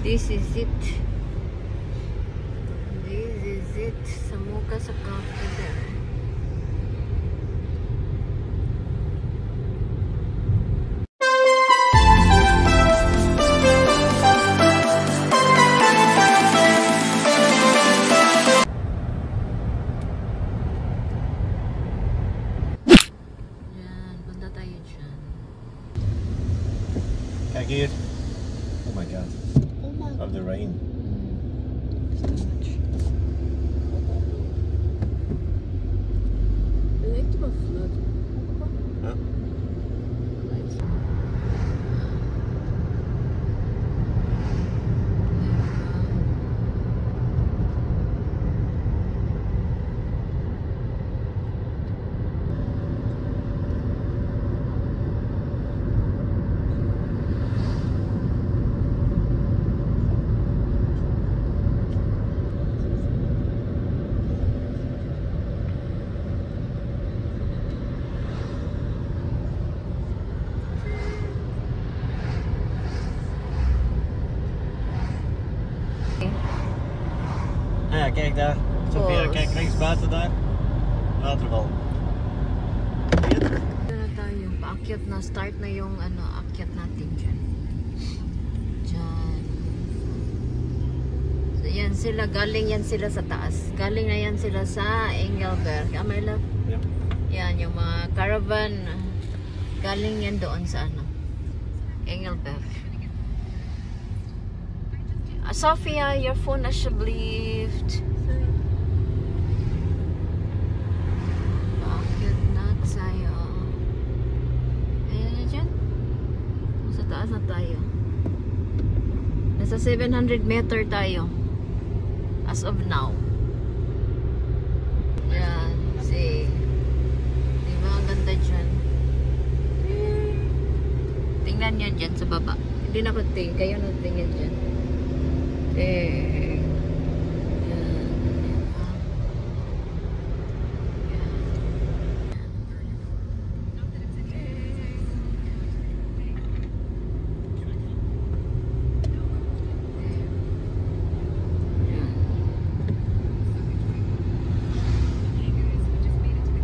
This is it. This is it. Samuka sa cafe there. Yan, punta tayo dyan. Kijk hier. Oh my god. Of the rain. So much. Het lijkt wel vlot. Huh? Ja, kijk daar. Sophia, kijk links buiten daar. Waterval. Ito na tayo. Paakyat na. Start na yung akyat natin dyan. Dyan. So yan sila. Galing yan sila sa taas. Galing na yan sila sa Engelberg. My love. Yep. Yan yung mga caravan. Galing yan doon sa Engelberg. Sophia, your phone is blieft. Bakit na tayo? Ayan na dyan. Sa taas na tayo. Nasa 700 meter tayo. As of now. Yan. See. Diba ang ganda dyan? Tingnan nyo dyan sa baba. Hindi na ko tingin. Kayo na tingin dyan.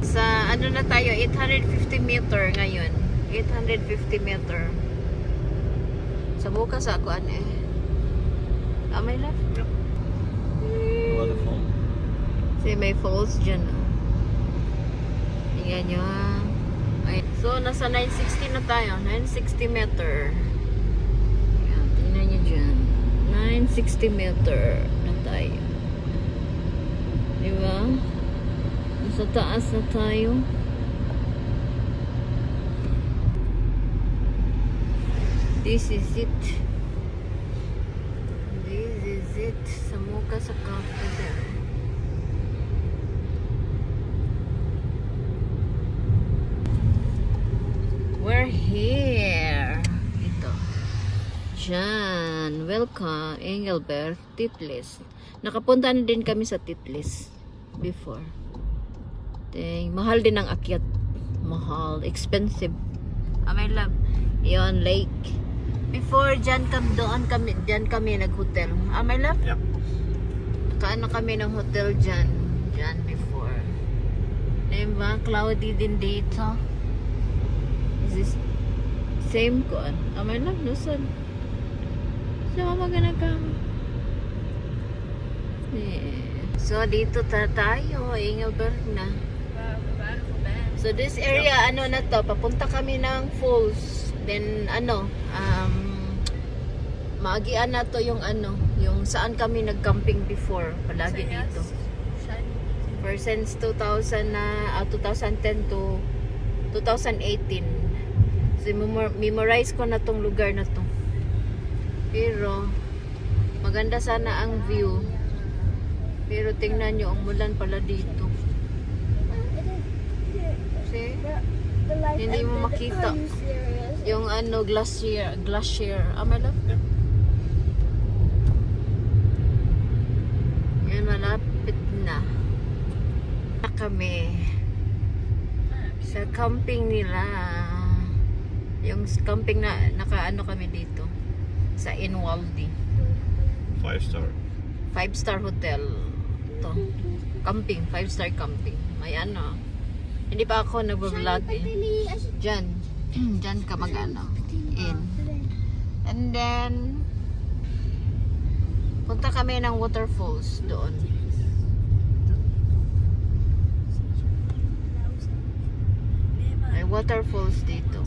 Sa ano na tayo, 850 meter ngayon. 850 meter. Sa bukas ako may left. Yep. Waterfall. See, may falls dyan. Tingnan nyo ha. So, nasa 960 na tayo. 960 meter. Ayan, tingnan nyo dyan. 960 meter na tayo. Diba? Nasa taas na tayo. This is it. Samuka sa cafe there. We're here. Ito. Diyan. Welcome. Engelberg. Titlis. Nakapunta na din kami sa Titlis before. Mahal din ang akyat. Mahal. Expensive. My love. Yon lake. Before dyan kami nag-hotel. My love? Yep. Kaano kami ng hotel dyan. Dyan before. Diba? Cloudy din dito. Is this same ko? My love? Nusan? So, magana ka. So, dito tayo. Engelberg na. So, this area, na to? Papunta kami ng falls. Then, maagian na to yung yung saan kami nag-camping before. Palagi dito. For since 2010 to 2018. So, memorize ko na tong lugar na to. Pero, maganda sana ang view. Pero, tingnan nyo, ang mulan pala dito. See? Hindi mo makita. Yung glacier. My love? Yep. Yan, malapit na. Kami sa camping nila. Yung camping na kami dito sa Inwaldi. 5-star. 5-star hotel. Ito. Camping. 5-star camping. May ano. Hindi pa ako nag-vlog eh. Diyan. Diyan ka mag-ano. In. And then, punta kami ng waterfalls doon. May waterfalls dito.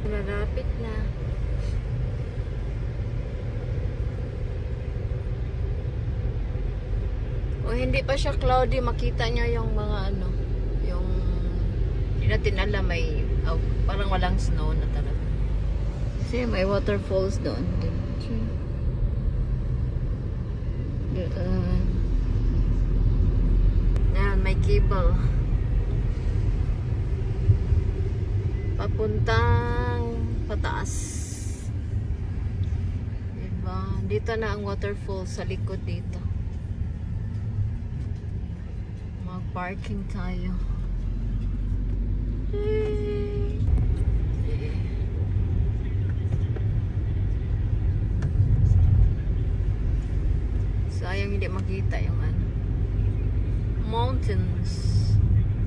Malapit na. O hindi pa siya cloudy, makita niya yung mga ano, yung hindi natin alam, may parang walang snow na talaga. Kasi may waterfalls doon. Ayan, may cable. Papuntang pataas. Diba? Dito na ang waterfall sa likod dito. Mag-parking tayo. Sayang hindi makita yung ano. Mountains.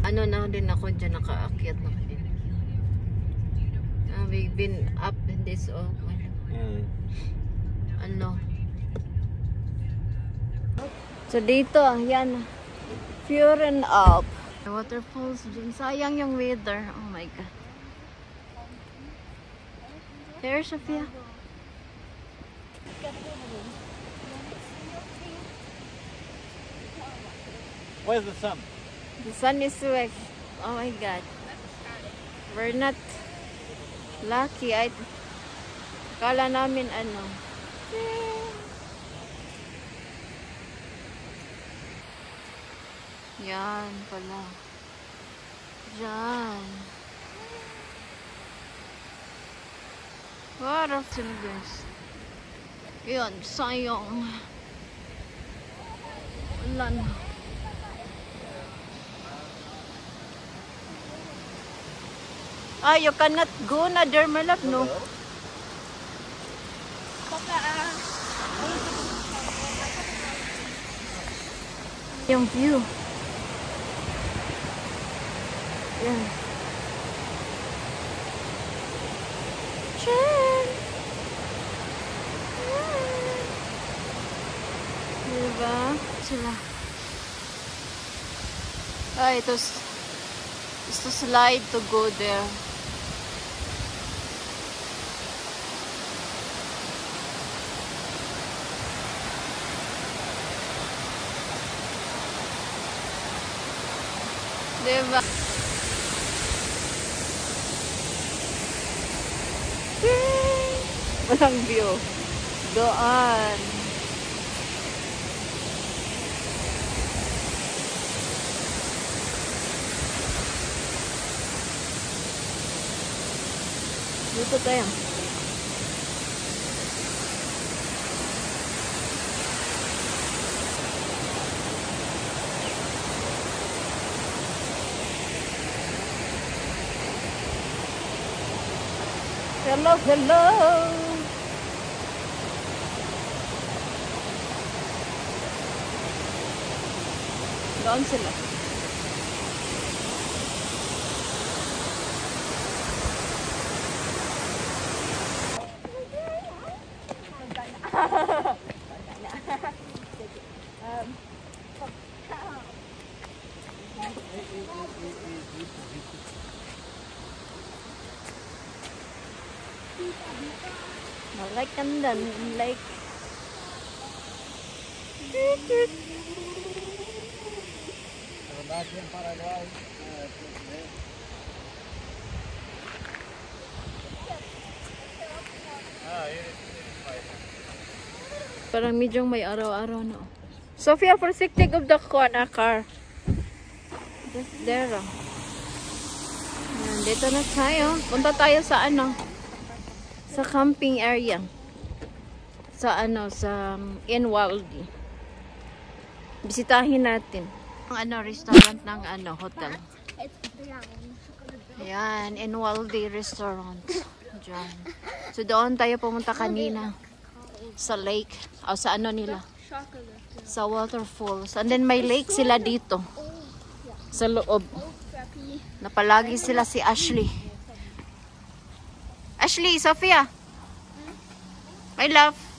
Ano na din ako dyan, nakaakyat na din. We've been up in this ano. So dito, yan. Pure and up. Waterfalls dyan. Sayang yung weather. Oh my God. There, Sophia. Where's the sun? The sun is weak. Oh my God. We're not lucky. Kala namin ano. Yan pala. Diyan. What of guys? Yan, sayang. Wala na. Ah, you cannot go na there, my love, no? Yung view. Yan. Chen! Diba? Sila. Ah, ito to slide to go there. Diba? Walang view. Doon. Dito tayo. Hello, hello. Doon sila. Like and then like parang medyo may araw-araw na. Sophia, protecting of the car. Just there. Dito na tayo. Punta tayo sa ano? Sa camping area. Sa ano, sa Inwaldi. Bisitahin natin. Ang restaurant ng hotel. Ayan, Enwalde Restaurant. Diyan. So doon tayo pumunta kanina sa lake. O sa nila. Sa waterfalls. And then may lake sila dito. Sa loob. Napalagi sila si Ashley. Ashley, Sophia. My love.